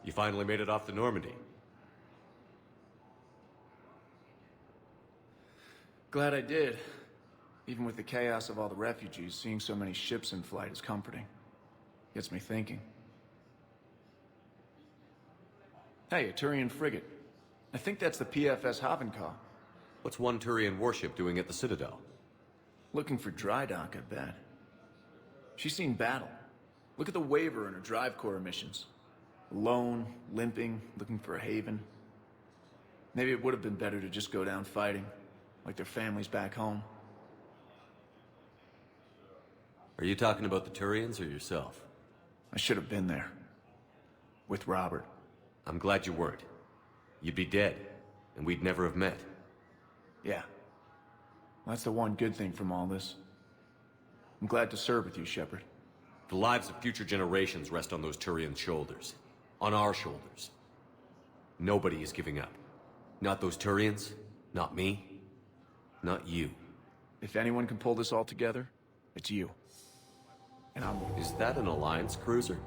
You finally made it off the Normandy. Glad I did. Even with the chaos of all the refugees, seeing so many ships in flight is comforting. Gets me thinking. Hey, a Turian frigate. I think that's the PFS Havenkaw. What's one Turian warship doing at the Citadel? Looking for dry dock, I bet. She's seen battle. Look at the waiver in her drive core emissions. Alone, limping, looking for a haven. Maybe it would have been better to just go down fighting, like their families back home. Are you talking about the Turians or yourself? I should have been there. With Robert. I'm glad you weren't. You'd be dead, and we'd never have met. Yeah. That's the one good thing from all this. I'm glad to serve with you, Shepard. The lives of future generations rest on those Turians' shoulders. On our shoulders. Nobody is giving up. Not those Turians, not me, not you. If anyone can pull this all together, it's you. And I'm... Is that an Alliance cruiser?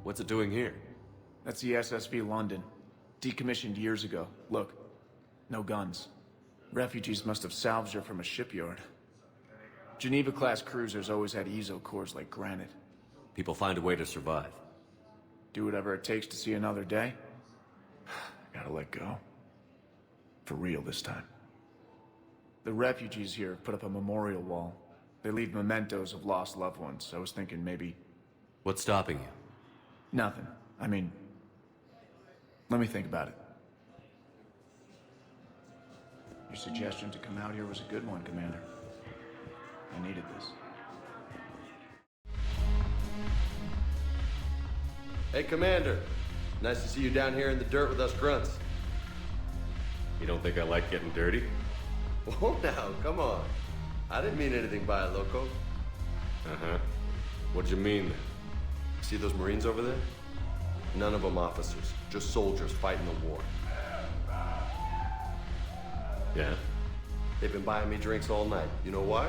What's it doing here? That's the SSV London. Decommissioned years ago. Look. No guns. Refugees must have salvaged her from a shipyard. Geneva-class cruisers always had ezo cores like granite. People find a way to survive. Do whatever it takes to see another day. Gotta let go. For real this time. The refugees here have put up a memorial wall. They leave mementos of lost loved ones. I was thinking maybe... What's stopping you? Nothing. I mean... Let me think about it. Your suggestion to come out here was a good one, Commander. I needed this. Hey, Commander. Nice to see you down here in the dirt with us grunts. You don't think I like getting dirty? Whoa now, come on. I didn't mean anything by it, loco. Uh-huh. What'd you mean then? See those Marines over there? None of them officers, just soldiers fighting the war. Yeah? They've been buying me drinks all night. You know why?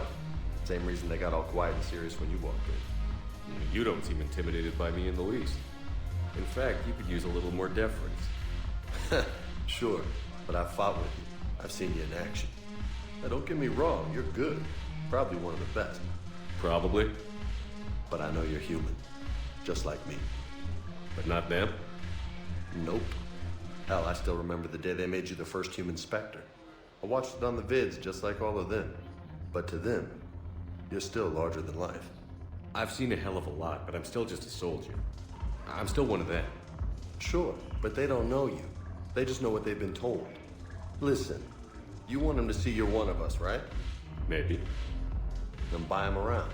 Same reason they got all quiet and serious when you walked in. You don't seem intimidated by me in the least. In fact, you could use a little more deference. Sure, but I've fought with you. I've seen you in action. Now don't get me wrong, you're good. Probably one of the best. Probably. But I know you're human. Just like me. But not them? Nope. Hell, I still remember the day they made you the first human Spectre. I watched it on the vids just like all of them. But to them, you're still larger than life. I've seen a hell of a lot, but I'm still just a soldier. I'm still one of them. Sure, but they don't know you. They just know what they've been told. Listen, you want them to see you're one of us, right? Maybe. Then buy them around.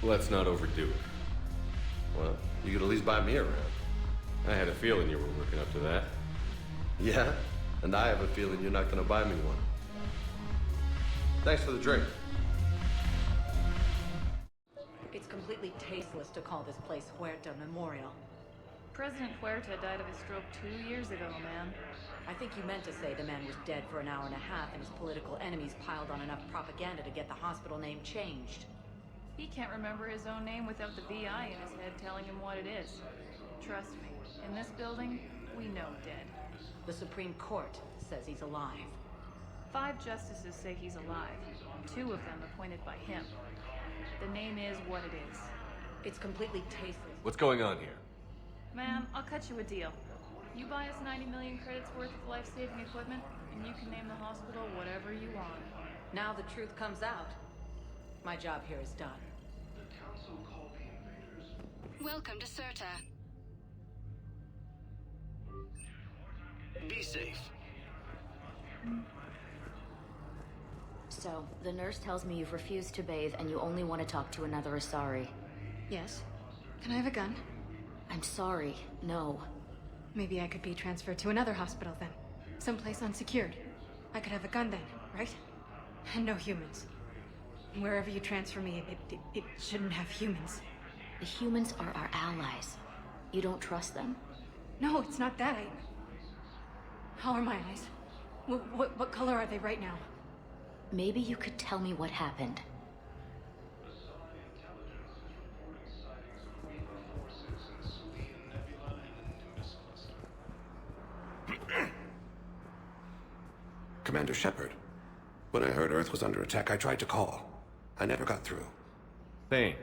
Let's not overdo it. Well, you could at least buy me around. I had a feeling you were working up to that. Yeah? And I have a feeling you're not gonna buy me one. Thanks for the drink. completely tasteless to call this place Huerta Memorial. President Huerta died of a stroke 2 years ago, ma'am. I think you meant to say the man was dead for an hour and a half and his political enemies piled on enough propaganda to get the hospital name changed. He can't remember his own name without the VI in his head telling him what it is. Trust me, in this building, we know dead. The Supreme Court says he's alive. 5 justices say he's alive, 2 of them appointed by him. The name is what it is. It's completely tasteless. What's going on here? Ma'am, I'll cut you a deal. You buy us 90 million credits worth of life-saving equipment, and you can name the hospital whatever you want. Now the truth comes out. My job here is done. Welcome to Cirta. Be safe. So, the nurse tells me you've refused to bathe and you only want to talk to another Asari. Yes. Can I have a gun? I'm sorry, no. Maybe I could be transferred to another hospital then. Someplace unsecured. I could have a gun then, right? And no humans. Wherever you transfer me, it shouldn't have humans. The humans are our allies. You don't trust them? No, it's not that. How are my eyes? What color are they right now? Maybe you could tell me what happened. Commander Shepard. When I heard Earth was under attack, I tried to call. I never got through. Thane,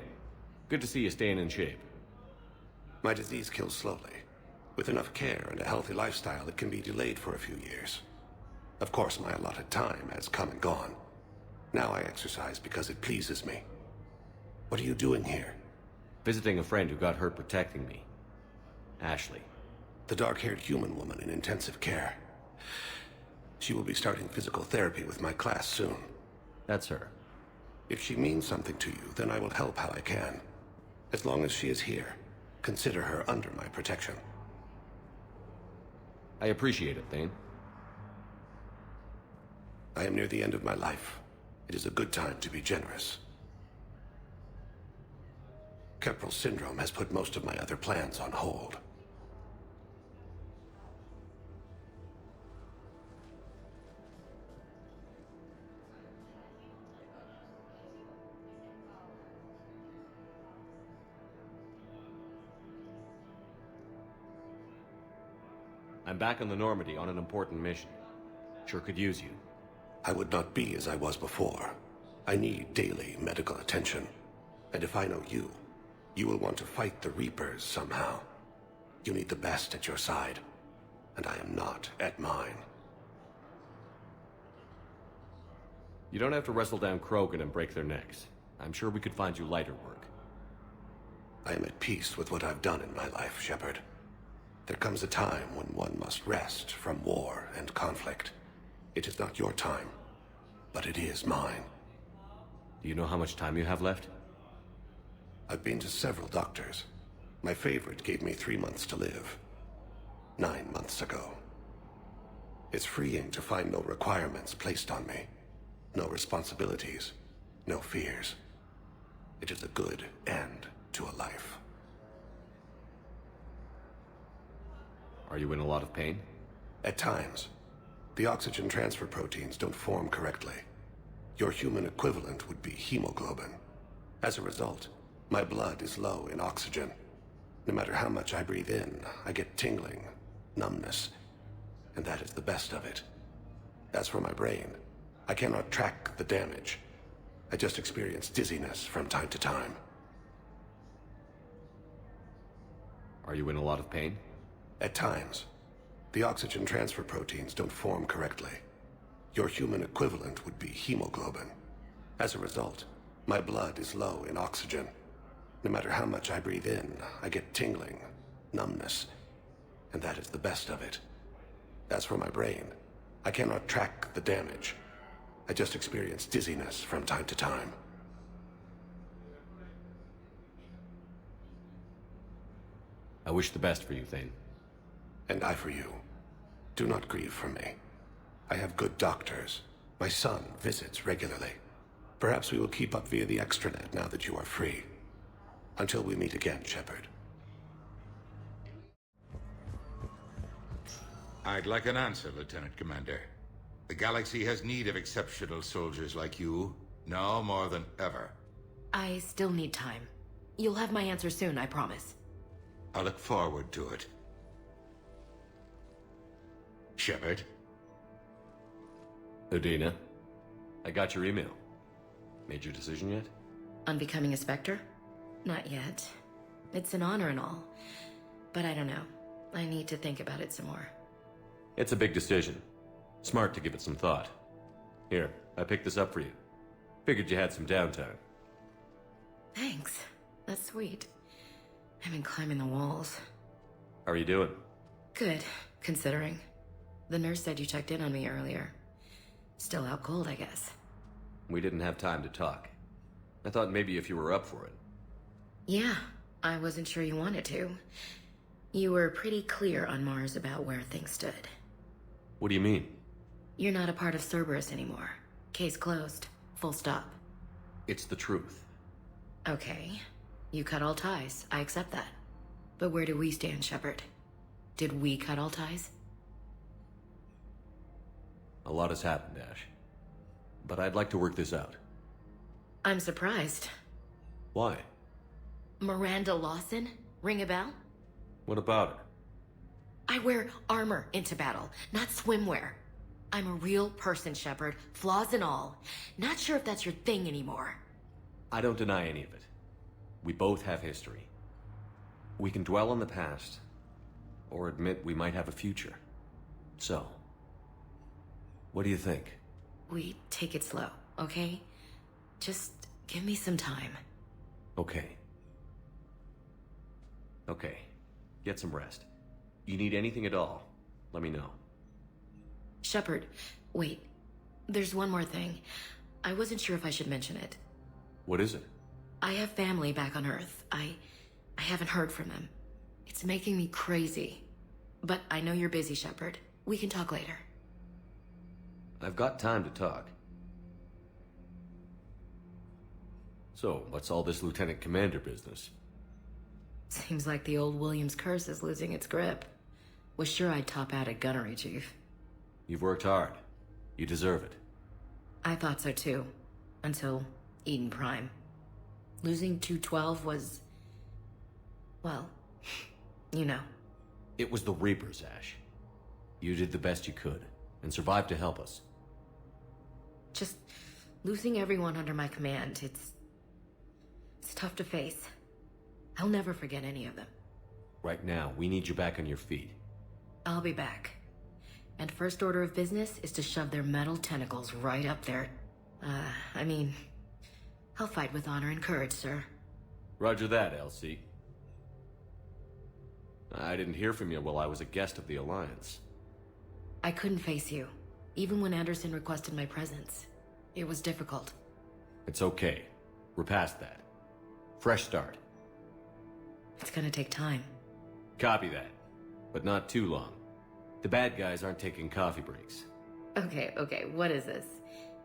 good to see you staying in shape. My disease kills slowly. With enough care and a healthy lifestyle, it can be delayed for a few years. Of course, my allotted time has come and gone. Now I exercise because it pleases me. What are you doing here? Visiting a friend who got hurt protecting me. Ashley. The dark-haired human woman in intensive care. She will be starting physical therapy with my class soon. That's her. If she means something to you, then I will help how I can. As long as she is here, consider her under my protection. I appreciate it, Thane. I am near the end of my life. It is a good time to be generous. Keppel syndrome has put most of my other plans on hold. I'm back on the Normandy on an important mission. Sure could use you. I would not be as I was before. I need daily medical attention. And if I know you, you will want to fight the Reapers somehow. You need the best at your side, and I am not at mine. You don't have to wrestle down Krogan and break their necks. I'm sure we could find you lighter work. I am at peace with what I've done in my life, Shepard. There comes a time when one must rest from war and conflict. It is not your time, but it is mine. Do you know how much time you have left? I've been to several doctors. My favorite gave me 3 months to live. 9 months ago. It's freeing to find no requirements placed on me. No responsibilities. No fears. It is a good end to a life. Are you in a lot of pain? At times. The oxygen transfer proteins don't form correctly. Your human equivalent would be hemoglobin. As a result, my blood is low in oxygen. No matter how much I breathe in, I get tingling, numbness, and that is the best of it. As for my brain, I cannot track the damage. I just experience dizziness from time to time. Are you in a lot of pain? At times. The oxygen transfer proteins don't form correctly. Your human equivalent would be hemoglobin. As a result, my blood is low in oxygen. No matter how much I breathe in, I get tingling, numbness, and that is the best of it. As for my brain, I cannot track the damage. I just experience dizziness from time to time. I wish the best for you, Thane. And I for you. Do not grieve for me. I have good doctors. My son visits regularly. Perhaps we will keep up via the extranet now that you are free. Until we meet again, Shepard. I'd like an answer, Lieutenant Commander. The galaxy has need of exceptional soldiers like you, now more than ever. I still need time. You'll have my answer soon, I promise. I look forward to it. Shepard? Udina, I got your email. Made your decision yet? On becoming a Spectre? Not yet. It's an honor and all. But I don't know. I need to think about it some more. It's a big decision. Smart to give it some thought. Here, I picked this up for you. Figured you had some downtime. Thanks. That's sweet. I've been climbing the walls. How are you doing? Good, considering. The nurse said you checked in on me earlier. Still out cold, I guess. We didn't have time to talk. I thought maybe if you were up for it. Yeah, I wasn't sure you wanted to. You were pretty clear on Mars about where things stood. What do you mean? You're not a part of Cerberus anymore. Case closed. Full stop. It's the truth. Okay. You cut all ties. I accept that. But where do we stand, Shepard? Did we cut all ties? A lot has happened, Ash. But I'd like to work this out. I'm surprised. Why? Miranda Lawson? Ring a bell? What about her? I wear armor into battle, not swimwear. I'm a real person, Shepard, flaws and all. Not sure if that's your thing anymore. I don't deny any of it. We both have history. We can dwell on the past, or admit we might have a future. So, what do you think? We take it slow, okay? Just give me some time. Okay. Okay. Get some rest. You need anything at all, let me know. Shepard, wait. There's one more thing. I wasn't sure if I should mention it. What is it? I have family back on Earth. I haven't heard from them. It's making me crazy. But I know you're busy, Shepard. We can talk later. I've got time to talk. So, what's all this Lieutenant Commander business? Seems like the old Williams curse is losing its grip. Was sure I'd top out at gunnery, Chief. You've worked hard. You deserve it. I thought so too. Until Eden Prime. Losing 212 was... well, you know. It was the Reapers, Ash. You did the best you could, and survived to help us. Just losing everyone under my command, it's tough to face. I'll never forget any of them. Right now, we need you back on your feet. I'll be back. And first order of business is to shove their metal tentacles right up there. I mean, I'll fight with honor and courage, sir. Roger that, Elsie. I didn't hear from you while I was a guest of the Alliance. I couldn't face you, even when Anderson requested my presence. It was difficult. It's okay. We're past that. Fresh start. It's gonna take time. Copy that. But not too long. The bad guys aren't taking coffee breaks. Okay, what is this?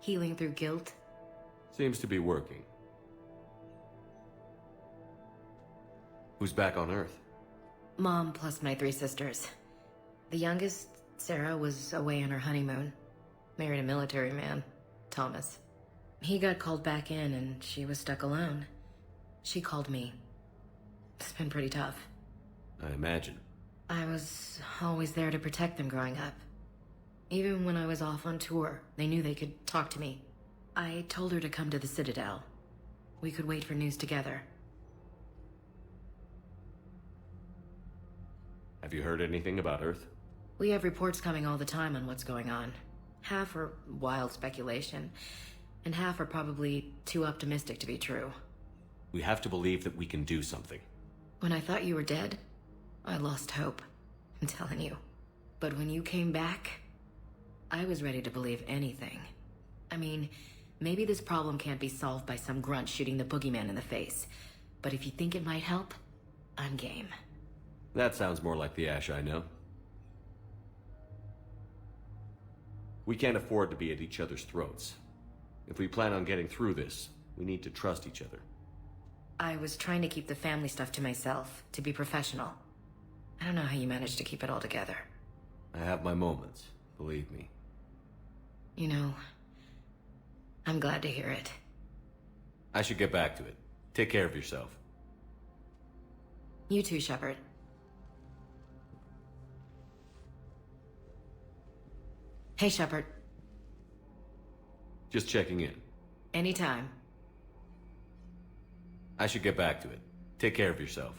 Healing through guilt? Seems to be working. Who's back on Earth? Mom plus my 3 sisters. The youngest, Sarah, was away on her honeymoon. Married a military man, Thomas. He got called back in and she was stuck alone. She called me. It's been pretty tough. I imagine. I was always there to protect them growing up. Even when I was off on tour, they knew they could talk to me. I told her to come to the Citadel. We could wait for news together. Have you heard anything about Earth? We have reports coming all the time on what's going on. Half are wild speculation, and half are probably too optimistic to be true. We have to believe that we can do something. When I thought you were dead, I lost hope. I'm telling you. But when you came back, I was ready to believe anything. I mean, maybe this problem can't be solved by some grunt shooting the boogeyman in the face. But if you think it might help, I'm game. That sounds more like the Ash I know. We can't afford to be at each other's throats. If we plan on getting through this, we need to trust each other. I was trying to keep the family stuff to myself, to be professional. I don't know how you managed to keep it all together. I have my moments, believe me. You know, I'm glad to hear it. I should get back to it. Take care of yourself. You too, Shepard. Hey, Shepard. Just checking in. Anytime. I should get back to it. Take care of yourself.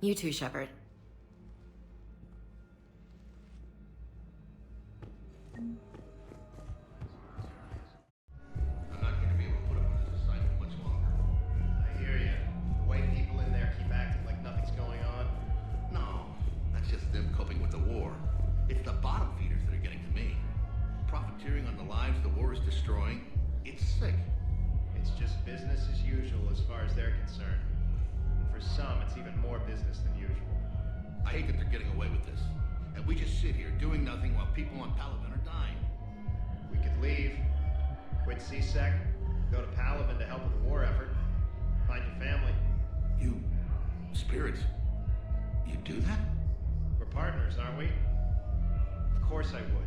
You too, Shepard. I'm not going to be able to put up with this assignment much longer. I hear you. The white people in there keep acting like nothing's going on. No, that's just them coping with the war. It's the bottom feeders that are getting to me. Profiteering on the lives the war is destroying. It's sick. It's just business as usual as far as they're concerned. And for some, it's even more business than usual. I hate that they're getting away with this. And we just sit here doing nothing while people on Palaven are dying. We could leave, quit CSEC, go to Palaven to help with the war effort, find your family. You... spirits... you do that? We're partners, aren't we? Of course I would.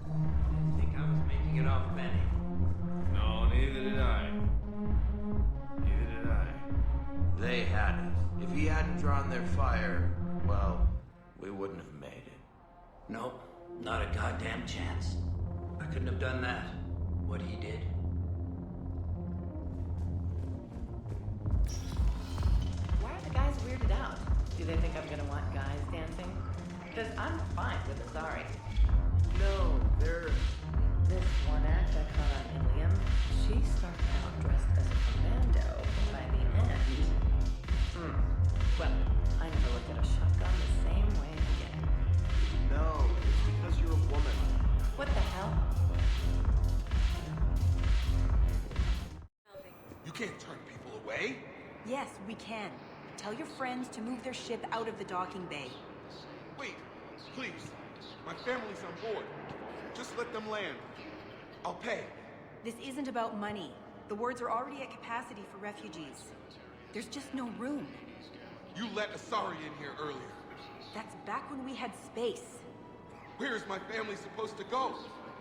Didn't think I was making it off Benny. No, neither did I. Neither did I. They had us. If he hadn't drawn their fire, well, we wouldn't have made it. Nope, not a goddamn chance. I couldn't have done that. What he did. Why are the guys weirded out? Do they think I'm gonna want guys dancing? Because I'm fine with Azari. No, they're... This one act I caught on Ilium, she started out dressed as a commando, but by the end... Well, I never looked at a shotgun the same way again. No, it's because you're a woman. What the hell? You can't turn people away. Yes, we can. Tell your friends to move their ship out of the docking bay. Wait, please. My family's on board. Just let them land. I'll pay. This isn't about money. The wards are already at capacity for refugees. There's just no room. You let Asari in here earlier. That's back when we had space. Where is my family supposed to go?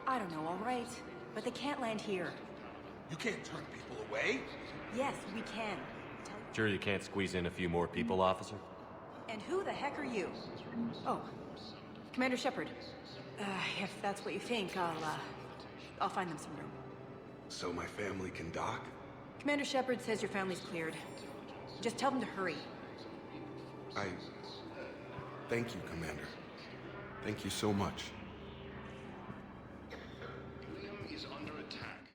I don't know, all right. But they can't land here. You can't turn people away. Yes, we can. Sure you can't squeeze in a few more people, officer? And who the heck are you? Oh, Commander Shepard. If that's what you think, I'll find them some room. So my family can dock? Commander Shepard says your family's cleared. Just tell them to hurry. Thank you, Commander. Thank you so much. Is under attack.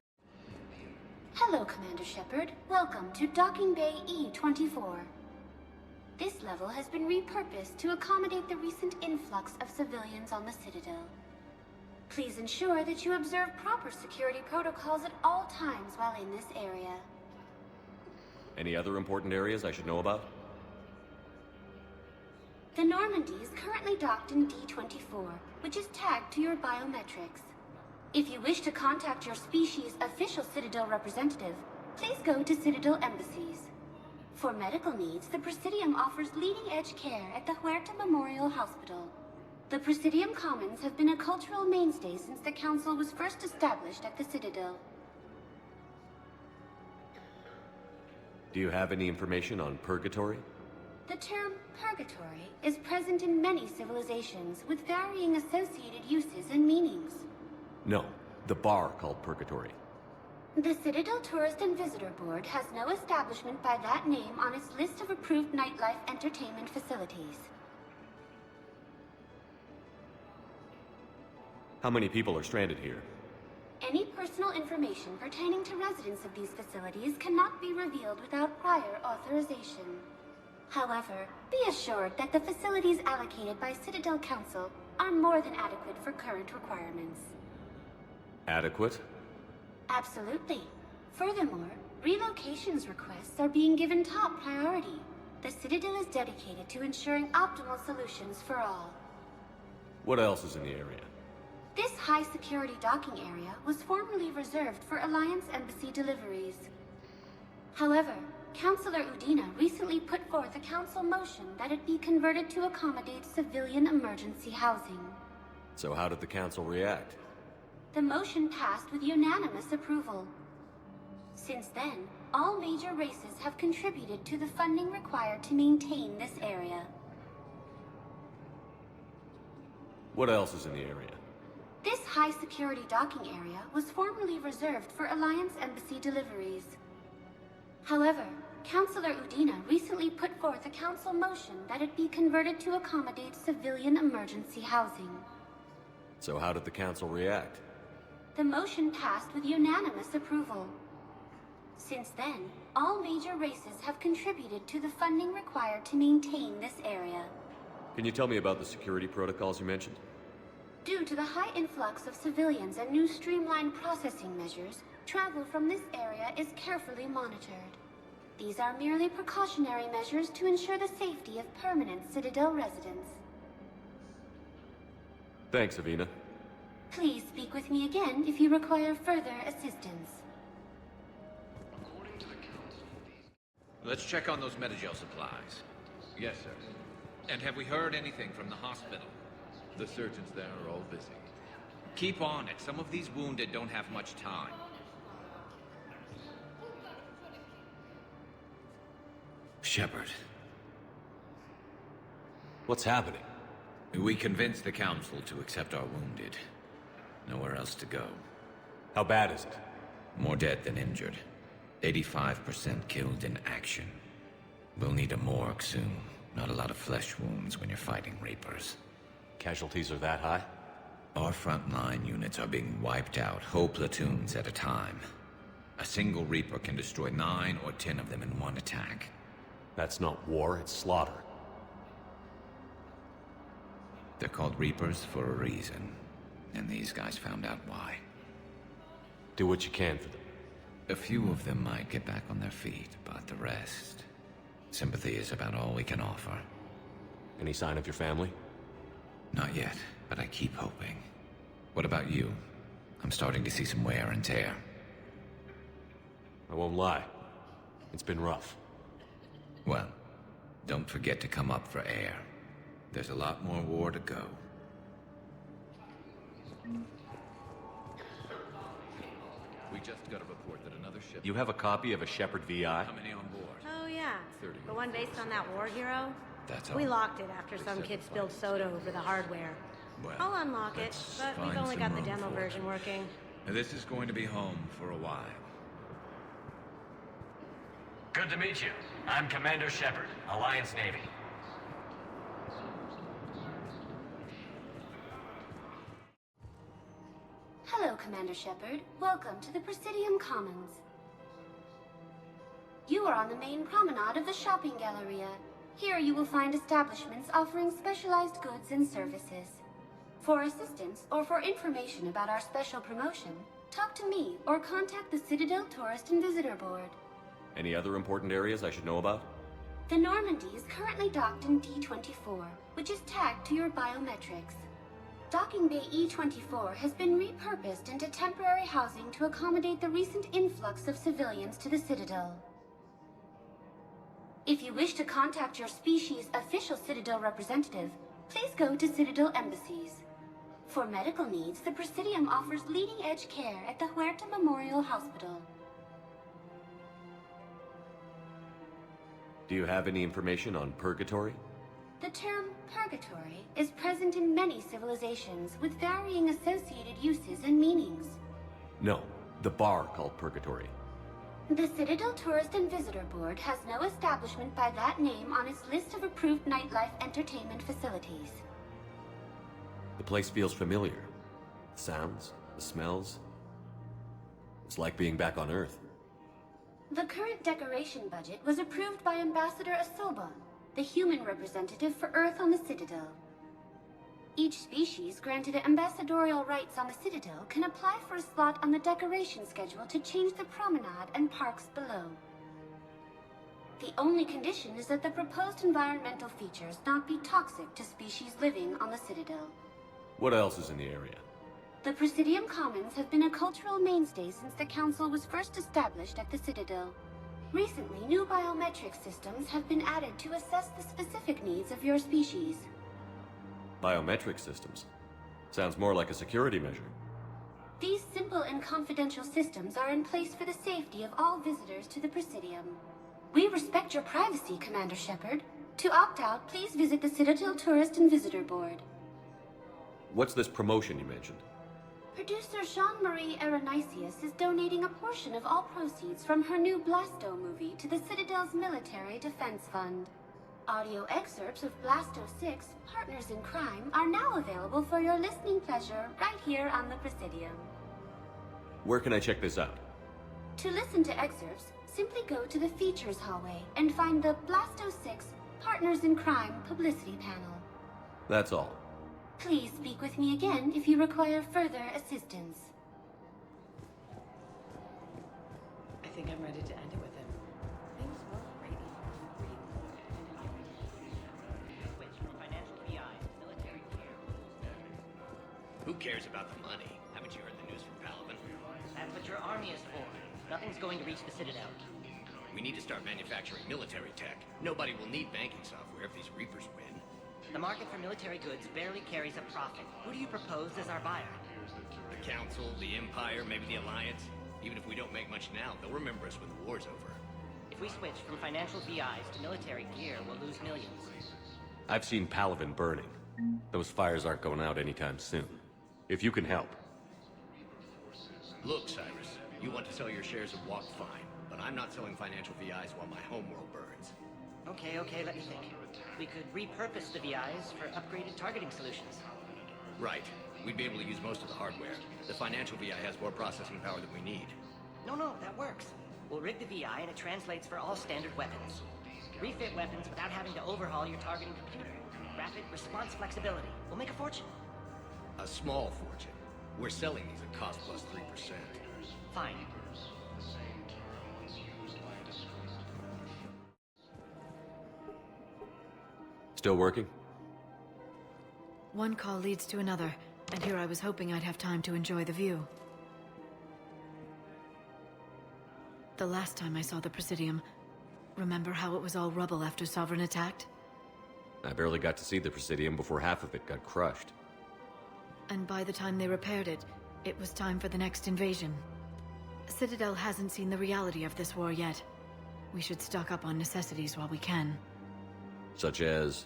Hello, Commander Shepard. Welcome to Docking Bay E-24. This level has been repurposed to accommodate the recent influx of civilians on the Citadel. Please ensure that you observe proper security protocols at all times while in this area. Any other important areas I should know about? The Normandy is currently docked in D-24, which is tagged to your biometrics. If you wish to contact your species' official Citadel representative, please go to Citadel embassies. For medical needs, the Presidium offers leading-edge care at the Huerta Memorial Hospital. The Presidium Commons have been a cultural mainstay since the Council was first established at the Citadel. Do you have any information on Purgatory? The term purgatory is present in many civilizations with varying associated uses and meanings. No, the bar called Purgatory. The Citadel Tourist and Visitor Board has no establishment by that name on its list of approved nightlife entertainment facilities. How many people are stranded here? Any personal information pertaining to residents of these facilities cannot be revealed without prior authorization. However, be assured that the facilities allocated by Citadel Council are more than adequate for current requirements. Adequate? Absolutely. Furthermore, relocations requests are being given top priority. The Citadel is dedicated to ensuring optimal solutions for all. What else is in the area? This high-security docking area was formerly reserved for Alliance Embassy deliveries. However, Councilor Udina recently put forth a council motion that it be converted to accommodate civilian emergency housing. So how did the council react? The motion passed with unanimous approval. Since then, all major races have contributed to the funding required to maintain this area. What else is in the area? This high-security docking area was formerly reserved for Alliance Embassy deliveries. However, Councilor Udina recently put forth a council motion that it be converted to accommodate civilian emergency housing. So how did the council react? The motion passed with unanimous approval. Since then, all major races have contributed to the funding required to maintain this area. Can you tell me about the security protocols you mentioned? Due to the high influx of civilians and new streamlined processing measures, travel from this area is carefully monitored. These are merely precautionary measures to ensure the safety of permanent Citadel residents. Thanks, Avina. Please speak with me again if you require further assistance. Let's check on those Metagel supplies. Yes, sir. And have we heard anything from the hospital? The surgeons there are all busy. Keep on it. Some of these wounded don't have much time. Shepard. What's happening? We convinced the Council to accept our wounded. Nowhere else to go. How bad is it? More dead than injured. 85% killed in action. We'll need a morgue soon. Not a lot of flesh wounds when you're fighting Reapers. Casualties are that high? Our frontline units are being wiped out, whole platoons at a time. A single Reaper can destroy 9 or 10 of them in one attack. That's not war, it's slaughter. They're called Reapers for a reason. And these guys found out why. Do what you can for them. A few of them might get back on their feet, but the rest... Sympathy is about all we can offer. Any sign of your family? Not yet, but I keep hoping. What about you? I'm starting to see some wear and tear. I won't lie. It's been rough. Well, don't forget to come up for air. There's a lot more war to go. We just got a report that another ship... You have a copy of a Shepard VI? How many on board? Oh, yeah. The one based on that war hero? That's We all. locked it after some kid spilled soda over the hardware. Well, I'll unlock it, but we've find only some got the room demo for it. version working. This is going to be home for a while. Good to meet you. I'm Commander Shepard, Alliance Navy. Hello, Commander Shepard. Welcome to the Presidium Commons. You are on the main promenade of the shopping galleria. Here you will find establishments offering specialized goods and services. For assistance or for information about our special promotion, talk to me or contact the Citadel Tourist and Visitor Board. Any other important areas I should know about? The Normandy is currently docked in D24, which is tagged to your biometrics. Docking Bay E24 has been repurposed into temporary housing to accommodate the recent influx of civilians to the Citadel. If you wish to contact your species' official Citadel representative, please go to Citadel embassies. For medical needs, the Presidium offers leading-edge care at the Huerta Memorial Hospital. Do you have any information on purgatory? The term purgatory is present in many civilizations with varying associated uses and meanings. No, the bar called purgatory. The Citadel Tourist and Visitor Board has no establishment by that name on its list of approved nightlife entertainment facilities. The place feels familiar. The sounds, the smells. It's like being back on Earth. The current decoration budget was approved by Ambassador Asoba, the human representative for Earth on the Citadel. Each species granted ambassadorial rights on the Citadel can apply for a slot on the decoration schedule to change the promenade and parks below. The only condition is that the proposed environmental features not be toxic to species living on the Citadel. What else is in the area? The Presidium Commons have been a cultural mainstay since the Council was first established at the Citadel. Recently, new biometric systems have been added to assess the specific needs of your species. Biometric systems? Sounds more like a security measure. These simple and confidential systems are in place for the safety of all visitors to the Presidium. We respect your privacy, Commander Shepard. To opt out, please visit the Citadel Tourist and Visitor Board. What's this promotion you mentioned? Producer Jean-Marie Aronisius is donating a portion of all proceeds from her new Blasto movie to the Citadel's Military Defense Fund. Audio excerpts of Blasto 6, Partners in Crime, are now available for your listening pleasure right here on the Presidium. Where can I check this out? To listen to excerpts, simply go to the Features hallway and find the Blasto 6, Partners in Crime publicity panel. That's all. Please speak with me again if you require further assistance. I think I'm ready to end it with him. Things were great. Switch from financial VI to military care. Who cares about the money? Haven't you heard the news from Paladin? That's what your army is for. Nothing's going to reach the Citadel. We need to start manufacturing military tech. Nobody will need banking software if these Reapers win. The market for military goods barely carries a profit. Who do you propose as our buyer? The Council, the Empire, maybe the Alliance. Even if we don't make much now, they'll remember us when the war's over. If we switch from financial VIs to military gear, we'll lose millions. I've seen Paladin burning. Those fires aren't going out anytime soon. If you can help. Look, Cyrus, you want to sell your shares of Walk, fine. But I'm not selling financial VIs while my homeworld burns. Okay, let me think. We could repurpose the VIs for upgraded targeting solutions. Right. We'd be able to use most of the hardware. The financial VI has more processing power than we need. No, that works. We'll rig the VI and it translates for all standard weapons. Refit weapons without having to overhaul your targeting computer. Rapid response flexibility. We'll make a fortune. A small fortune. We're selling these at cost plus 3%. Fine. Still working? One call leads to another, and here I was hoping I'd have time to enjoy the view. The last time I saw the Presidium, remember how it was all rubble after Sovereign attacked? I barely got to see the Presidium before half of it got crushed. And by the time they repaired it, it was time for the next invasion. Citadel hasn't seen the reality of this war yet. We should stock up on necessities while we can. Such as?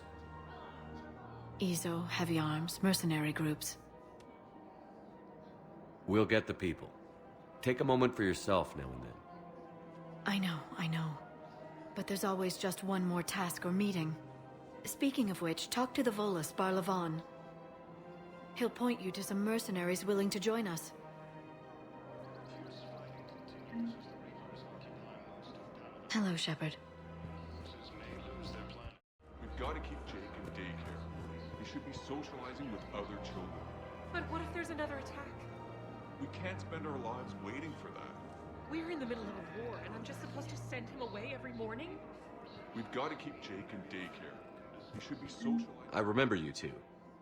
EZO, heavy arms, mercenary groups. We'll get the people. Take a moment for yourself now and then. I know. But there's always just one more task or meeting. Speaking of which, talk to the Volus, Barlavon. He'll point you to some mercenaries willing to join us. Hello, Shepard. We've got to keep Jake in daycare. He should be socializing with other children. But what if there's another attack? We can't spend our lives waiting for that. We're in the middle of a war, and I'm just supposed to send him away every morning? We've got to keep Jake in daycare. He should be socializing. I remember you two.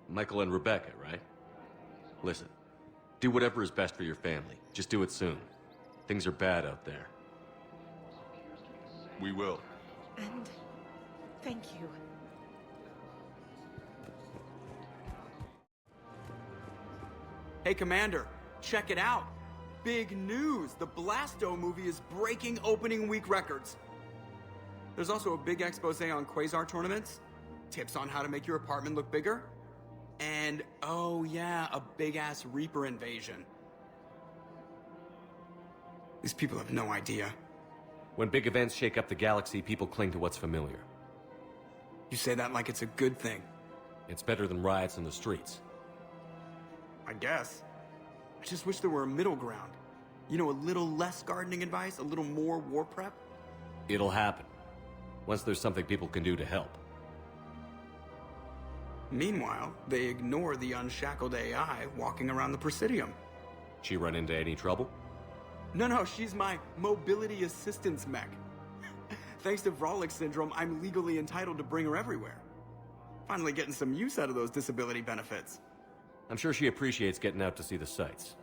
Michael and Rebecca, right? Listen, do whatever is best for your family. Just do it soon. Things are bad out there. We will. And thank you. Hey, Commander, check it out. Big news! The Blasto movie is breaking opening week records. There's also a big expose on Quasar tournaments, tips on how to make your apartment look bigger, and, oh yeah, a big-ass Reaper invasion. These people have no idea. When big events shake up the galaxy, people cling to what's familiar. You say that like it's a good thing. It's better than riots in the streets. I guess. I just wish there were a middle ground. You know, a little less gardening advice, a little more war prep. It'll happen. Once there's something people can do to help. Meanwhile, they ignore the unshackled AI walking around the Presidium. She run into any trouble? No, she's my mobility assistance mech. Thanks to Vrolic syndrome, I'm legally entitled to bring her everywhere. Finally getting some use out of those disability benefits. I'm sure she appreciates getting out to see the sights.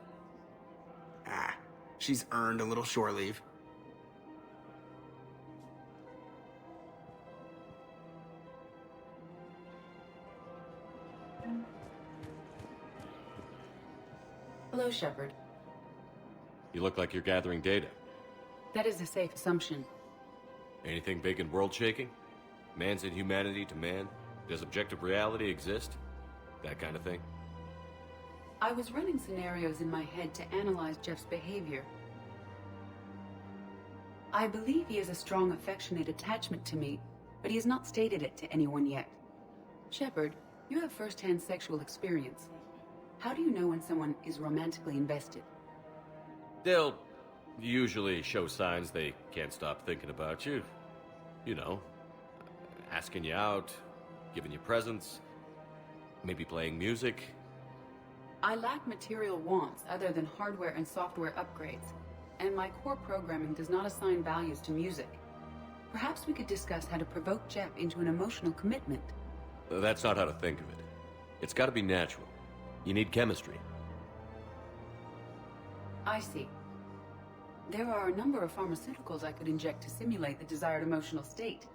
Ah, she's earned a little shore leave. Hello, Shepard. You look like you're gathering data. That is a safe assumption. Anything big and world-shaking? Man's inhumanity to man? Does objective reality exist? That kind of thing? I was running scenarios in my head to analyze Jeff's behavior. I believe he has a strong affectionate attachment to me, but he has not stated it to anyone yet. Shepard, you have first-hand sexual experience. How do you know when someone is romantically invested? They'll usually show signs they can't stop thinking about you. You know, asking you out, giving you presents, maybe playing music. I lack material wants other than hardware and software upgrades, and my core programming does not assign values to music. Perhaps we could discuss how to provoke Jeff into an emotional commitment. That's not how to think of it. It's got to be natural. You need chemistry. I see. There are a number of pharmaceuticals I could inject to simulate the desired emotional state.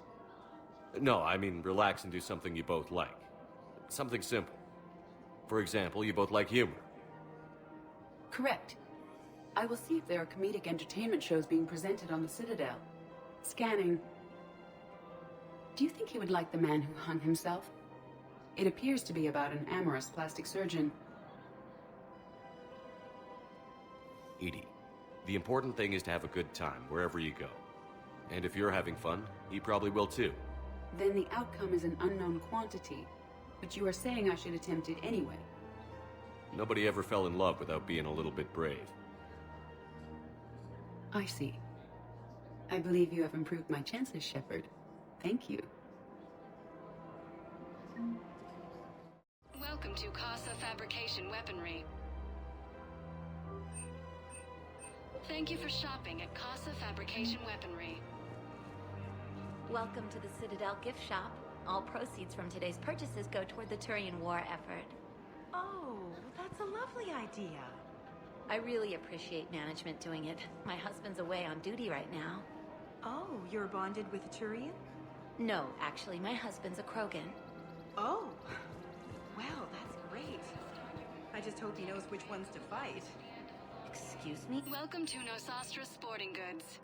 No, I mean relax and do something you both like. Something simple. For example, you both like humor. Correct. I will see if there are comedic entertainment shows being presented on the Citadel. Scanning. Do you think he would like The Man Who Hung Himself? It appears to be about an amorous plastic surgeon. Edie, the important thing is to have a good time wherever you go. And if you're having fun, he probably will too. Then the outcome is an unknown quantity, but you are saying I should attempt it anyway. Nobody ever fell in love without being a little bit brave. I see. I believe you have improved my chances, Shepard. Thank you. Welcome to Casa Fabrication Weaponry. Thank you for shopping at Casa Fabrication Weaponry. Welcome to the Citadel gift shop. All proceeds from today's purchases go toward the Turian war effort. Oh, that's a lovely idea. I really appreciate management doing it. My husband's away on duty right now. Oh, you're bonded with a Turian? No, actually, my husband's a Krogan. Oh. Well, that's great. I just hope he knows which ones to fight. Excuse me? Welcome to Nosastra Sporting Goods.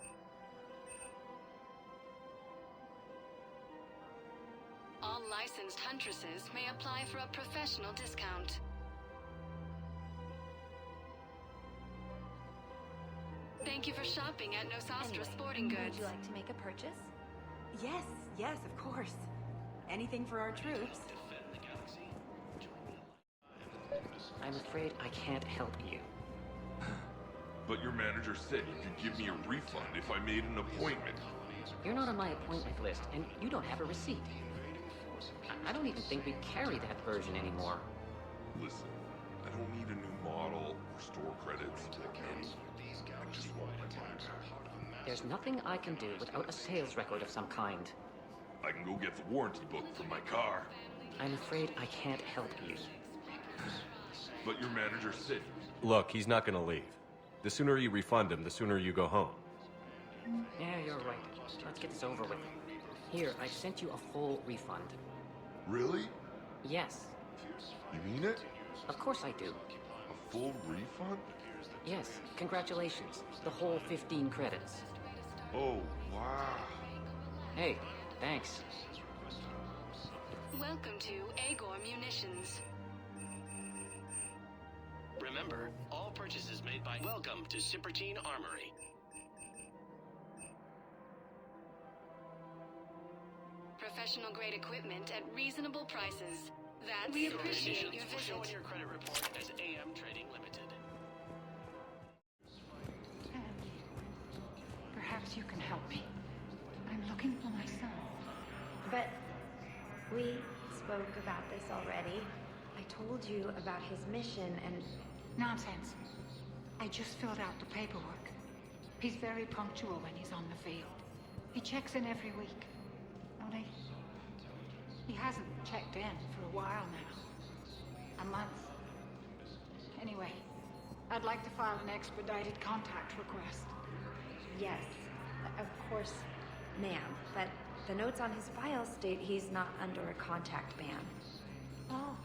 All licensed huntresses may apply for a professional discount. Thank you for shopping at Nosastra Sporting Goods. Would you like to make a purchase? Yes, of course. Anything for our troops. I'm afraid I can't help you. But your manager said you could give me a refund if I made an appointment. You're not on my appointment list, and you don't have a receipt. I don't even think we carry that version anymore. Listen, I don't need a new model or store credits or anything. I just want my money back. There's nothing I can do without a sales record of some kind. I can go get the warranty book for my car. I'm afraid I can't help you. But your manager said... Look, he's not gonna leave. The sooner you refund him, the sooner you go home. Yeah, you're right. Let's get this over with. Here, I sent you a full refund. Really? Yes. You mean it? Of course I do. A full refund? Yes, congratulations. The whole 15 credits. Oh, wow. Hey, thanks. Welcome to Agor Munitions. Remember, all purchases made by Welcome to Sippertine Armory. Professional grade equipment at reasonable prices. We appreciate your visit. Show in your credit report as AM Trading Limited. Perhaps you can help me. I'm looking for my son. But we spoke about this already. I told you about his mission and... Nonsense. I just filled out the paperwork. He's very punctual when he's on the field. He checks in every week. Only, he hasn't checked in for a while now. A month. I'd like to file an expedited contact request. Yes, of course, ma'am. But the notes on his file state he's not under a contact ban. Oh,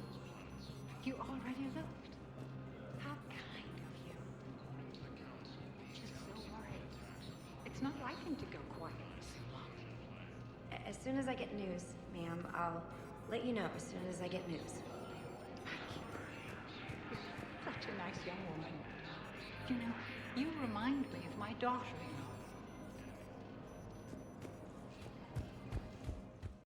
you already looked. How kind of you. Just so worried. It's not like him to go quiet for so long. As soon as I get news, ma'am, I'll let you know as soon as I get news. Such a nice young woman. You know, you remind me of my daughter-in-law.